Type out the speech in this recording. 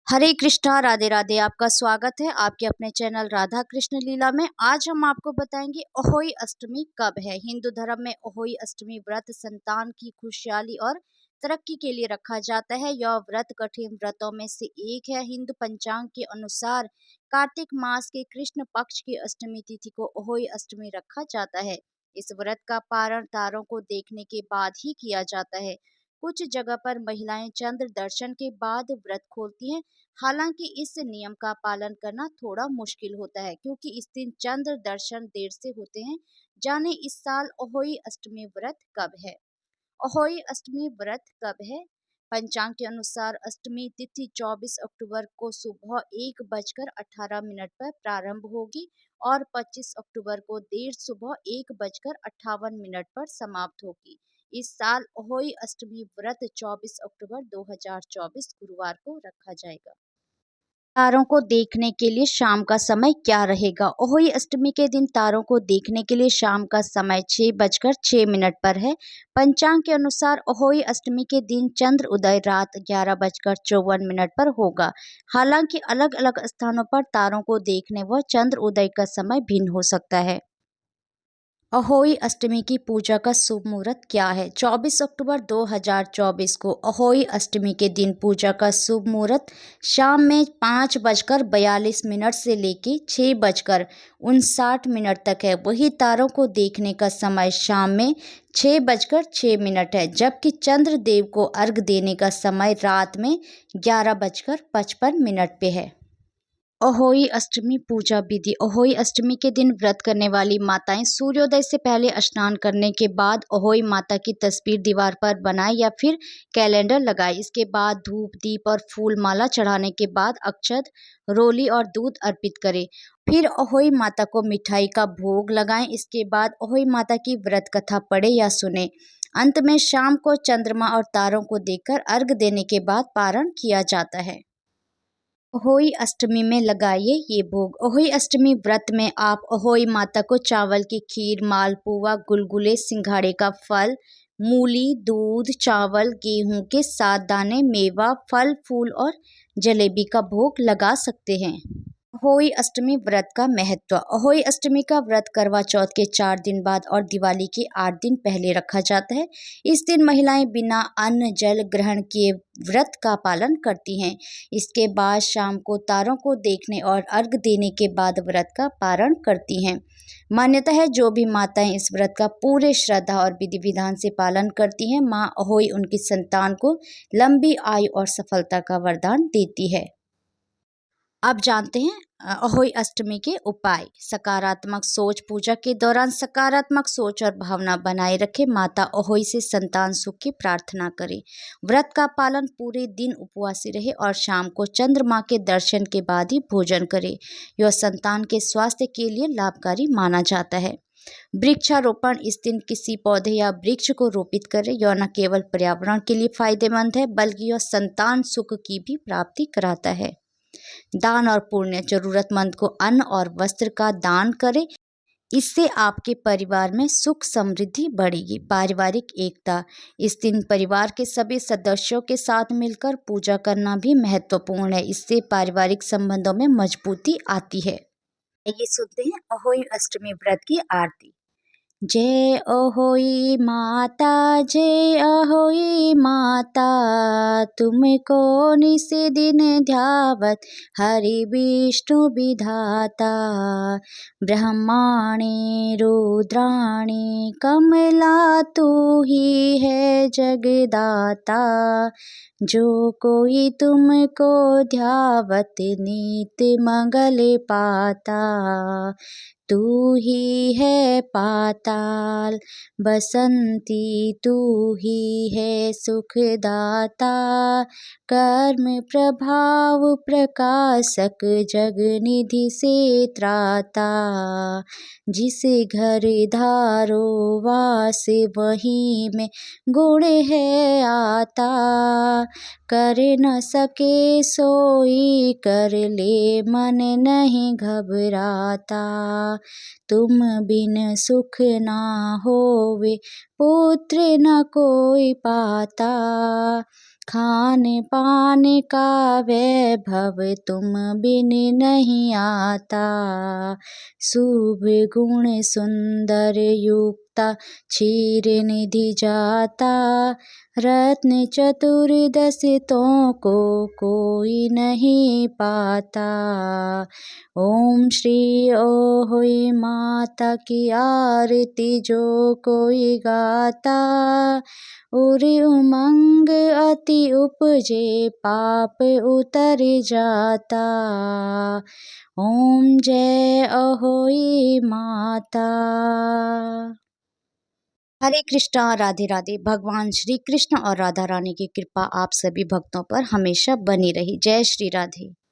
हरे कृष्णा राधे राधे। आपका स्वागत है आपके अपने चैनल राधा कृष्ण लीला में। आज हम आपको बताएंगे अहोई अष्टमी कब है। हिंदू धर्म में अहोई अष्टमी व्रत संतान की खुशहाली और तरक्की के लिए रखा जाता है। यह व्रत कठिन व्रतों में से एक है। हिंदू पंचांग के अनुसार कार्तिक मास के कृष्ण पक्ष की अष्टमी तिथि को अहोई अष्टमी रखा जाता है। इस व्रत का पारण तारों को देखने के बाद ही किया जाता है। कुछ जगह पर महिलाएं चंद्र दर्शन के बाद व्रत खोलती हैं। हालांकि इस नियम का पालन करना थोड़ा मुश्किल होता है क्योंकि इस दिन चंद्र दर्शन देर से होते हैं। जाने इस साल अहोई अष्टमी व्रत कब है। अहोई अष्टमी व्रत कब है। पंचांग के अनुसार अष्टमी तिथि 24 अक्टूबर को सुबह 1:18 पर प्रारंभ होगी और 25 अक्टूबर को देर सुबह 1:58 पर समाप्त होगी। इस साल अहोई अष्टमी व्रत 24 अक्टूबर 2024 गुरुवार को रखा जाएगा। तारों को देखने के लिए शाम का समय क्या रहेगा। अहोई अष्टमी के दिन तारों को देखने के लिए शाम का समय 6:06 पर है। पंचांग के अनुसार अहोई अष्टमी के दिन चंद्र उदय रात 11:54 पर होगा। हालांकि अलग अलग स्थानों पर तारों को देखने व चंद्र उदय का समय भिन्न हो सकता है। अहोई अष्टमी की पूजा का शुभ मुहूर्त क्या है। 24 अक्टूबर 2024 को अहोई अष्टमी के दिन पूजा का शुभ मुहूर्त शाम में 5:42 से लेकर 6:59 तक है। वही तारों को देखने का समय शाम में 6:06 है, जबकि चंद्र देव को अर्घ देने का समय रात में 11:55 पे है। अहोई अष्टमी पूजा विधि। अहोई अष्टमी के दिन व्रत करने वाली माताएं सूर्योदय से पहले स्नान करने के बाद अहोई माता की तस्वीर दीवार पर बनाए या फिर कैलेंडर लगाए। इसके बाद धूप दीप और फूल माला चढ़ाने के बाद अक्षत रोली और दूध अर्पित करें। फिर अहोई माता को मिठाई का भोग लगाएं। इसके बाद अहोई माता की व्रत कथा पढ़े या सुने। अंत में शाम को चंद्रमा और तारों को देखकर अर्घ देने के बाद पारण किया जाता है। अहोई अष्टमी में लगाइए ये भोग। अहोई अष्टमी व्रत में आप अहोई माता को चावल की खीर, मालपुआ, गुलगुले, सिंघाड़े का फल, मूली, दूध, चावल, गेहूं के 7 दाने, मेवा, फल फूल और जलेबी का भोग लगा सकते हैं। अहोई अष्टमी व्रत का महत्व। अहोई अष्टमी का व्रत करवा चौथ के 4 दिन बाद और दिवाली के 8 दिन पहले रखा जाता है। इस दिन महिलाएं बिना अन्न जल ग्रहण किए व्रत का पालन करती हैं। इसके बाद शाम को तारों को देखने और अर्घ देने के बाद व्रत का पारण करती हैं। मान्यता है जो भी माताएं इस व्रत का पूरे श्रद्धा और विधि विधान से पालन करती हैं, माँ अहोई उनकी संतान को लंबी आयु और सफलता का वरदान देती है। अब जानते हैं अहोई अष्टमी के उपाय। सकारात्मक सोच। पूजा के दौरान सकारात्मक सोच और भावना बनाए रखें। माता अहोई से संतान सुख की प्रार्थना करें। व्रत का पालन पूरे दिन उपवासी रहे और शाम को चंद्रमा के दर्शन के बाद ही भोजन करें। यह संतान के स्वास्थ्य के लिए लाभकारी माना जाता है। वृक्षारोपण। इस दिन किसी पौधे या वृक्ष को रोपित करें। यह न केवल पर्यावरण के लिए फायदेमंद है बल्कि यह संतान सुख की भी प्राप्ति कराता है। दान और पुण्य। जरूरतमंद को अन्न और वस्त्र का दान करें। इससे आपके परिवार में सुख समृद्धि बढ़ेगी। पारिवारिक एकता। इस दिन परिवार के सभी सदस्यों के साथ मिलकर पूजा करना भी महत्वपूर्ण है। इससे पारिवारिक संबंधों में मजबूती आती है। ये सुनते हैं अहोई अष्टमी व्रत की आरती। जय अहोई माता, जय अहोई माता, तुमको निस दिन ध्यावत हरि विष्णु विधाता। ब्रह्माणी रुद्राणी कमला तू ही है जगदाता। जो कोई तुमको ध्यावत नित मंगल पाता। तू ही है पाताल बसंती, तू ही है सुखदाता। कर्म प्रभाव प्रकाशक, जग निधि से त्राता। जिस घर धारो वास, वहीं में गुण है आता। कर न सके सोई कर ले, मन नहीं घबराता। तुम बिन सुख ना होवे, पुत्र न कोई पाता। खान पान का वैभव तुम बिन नहीं आता। शुभ गुण सुंदर युक्ता, क्षीर निधि जाता। रत्न चतुर्दश तो को कोई नहीं पाता। ओम श्री ओहोई माता की आरती जो कोई गाता। और उमंग अति उपजे, पाप उतर जाता। ओम जय अहोई माता। हरे कृष्णा, राधे राधे। भगवान श्री कृष्ण और राधा रानी की कृपा आप सभी भक्तों पर हमेशा बनी रही। जय श्री राधे।